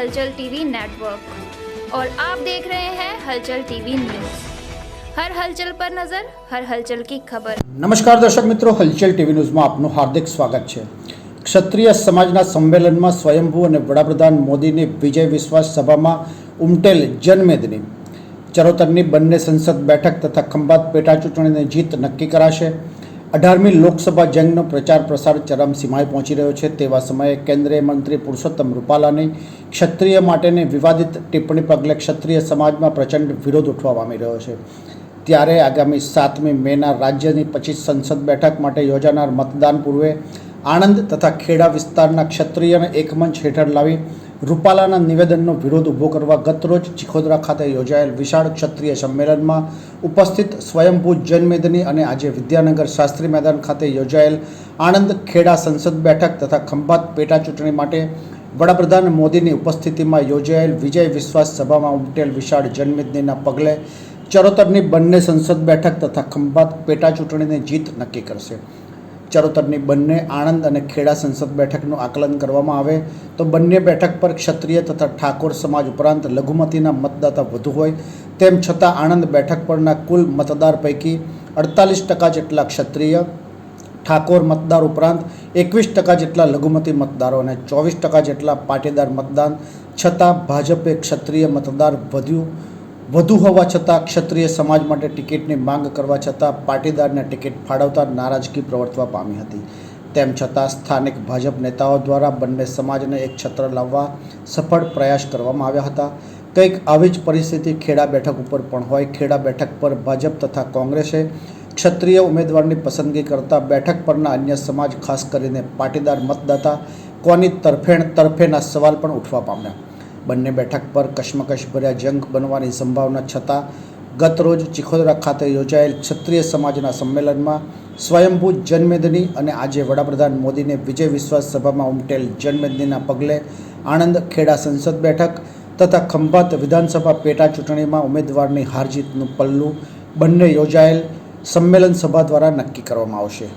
हलचल TV network और आप देख रहे हैं हलचल टीवी न्यूज़। हर हलचल पर नजर, हर हलचल की खबर। नमस्कार दर्शक मित्रों, हलचल टीवी न्यूज़ में आपનું हार्दिक स्वागत है। ક્ષત્રિય સમાજના સંમેલનમાં સ્વયંભૂ અને વડાપ્રધાન મોદીની વિજય વિશ્વાસ સભામાં ઉમટેલ જનમેદની ચરોતરની બંને સંસદ બેઠક તથા ખંભાત પેટા ચૂંટણીની જીત નક્કી કરાશે। 18મી લોકસભા જંગનો પ્રચાર પ્રસાર ચરમસીમાએ પહોંચી રહ્યો છે। તેવા સમયે કેન્દ્રીય મંત્રી પુરુષોત્તમ રૂપાલાની ક્ષત્રિય માટેની વિવાદિત ટિપ્પણી પગલે ક્ષત્રિય સમાજમાં પ્રચંડ વિરોધ ઉઠવા પામી રહ્યો છે। ત્યારે આગામી 7મી મેના રાજ્યની 25 સંસદ બેઠક માટે યોજાનાર મતદાન પૂર્વે આણંદ તથા ખેડા વિસ્તારના ક્ષત્રિયને એકમંચ હેઠળ લાવી રૂપાલાના નિવેદનનો વિરોધ ઊભો કરવા ગતરોજ ચિખોદરા ખાતે યોજાયેલ વિશાળ ક્ષત્રિય સંમેલનમાં ઉપસ્થિત સ્વયંભૂ જનમેદની અને આજે વિદ્યાનગર શાસ્ત્રી મેદાન ખાતે યોજાયેલ આણંદ ખેડા સંસદ બેઠક તથા ખંભાત પેટા ચૂંટણી માટે વડાપ્રધાન મોદીની ઉપસ્થિતિમાં યોજાયેલ વિજય વિશ્વાસ સભામાં ઉમટેલ વિશાળ જનમેદનીના પગલે ચરોતરની બંને સંસદ બેઠક તથા ખંભાત પેટા ચૂંટણીની જીત નક્કી કરશે। ચરોતરની બંને આણંદ અને ખેડા સંસદ બેઠકનું આકલન કરવામાં આવે તો બંને બેઠક પર ક્ષત્રિય તથા ઠાકોર સમાજ ઉપરાંત લઘુમતીના મતદાતા વધુ હોય, તેમ છતાં આણંદ બેઠક પરના કુલ મતદાર પૈકી 48% જેટલા ક્ષત્રિય ઠાકોર મતદાર ઉપરાંત 21% જેટલા લઘુમતી મતદારો અને 24% જેટલા પાટીદાર મતદાન છતાં ભાજપે ક્ષત્રિય મતદાર વધુ હોવા છતાં ક્ષત્રિય સમાજ માટે ટિકિટની માંગ કરવા છતાં પાટીદારને ટિકિટ ફાળવતા નારાજગી પ્રવર્તવા પામી હતી। તેમ છતાં સ્થાનિક ભાજપ નેતાઓ દ્વારા બંને સમાજને એક છત્ર લાવવા સફળ પ્રયાસ કરવામાં આવ્યા હતા। કંઈક આવી જ પરિસ્થિતિ ખેડા બેઠક ઉપર પણ હોય। ખેડા બેઠક પર ભાજપ તથા કોંગ્રેસે ક્ષત્રિય ઉમેદવારની પસંદગી કરતા બેઠક પરના અન્ય સમાજ ખાસ કરીને પાટીદાર મતદાતા કોની તરફેણના સવાલ પણ ઉઠવા પામ્યા। બંને બેઠક પર કશ્મકશભર્યા જંગ બનવાની સંભાવના છતાં ગતરોજ ચિખોદરા ખાતે યોજાયેલ ક્ષત્રિય સમાજના સંમેલનમાં સ્વયંભૂ જનમેદની અને આજે વડાપ્રધાન મોદીને વિજય વિશ્વાસ સભામાં ઉમટેલ જનમેદનીના પગલે આણંદ ખેડા સંસદ બેઠક તથા ખંભાત વિધાનસભા પેટા ચૂંટણીમાં ઉમેદવારની હાર જીતનું પલ્લું બંને યોજાયેલ સંમેલન સભા દ્વારા નક્કી કરવામાં આવશે।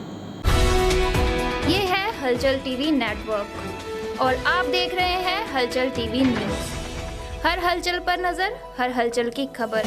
ये है हलचल टीवी नेटवर्क और आप देख रहे हैं हलचल टीवी न्यूज़। हर हलचल पर नजर, हर हलचल की खबर।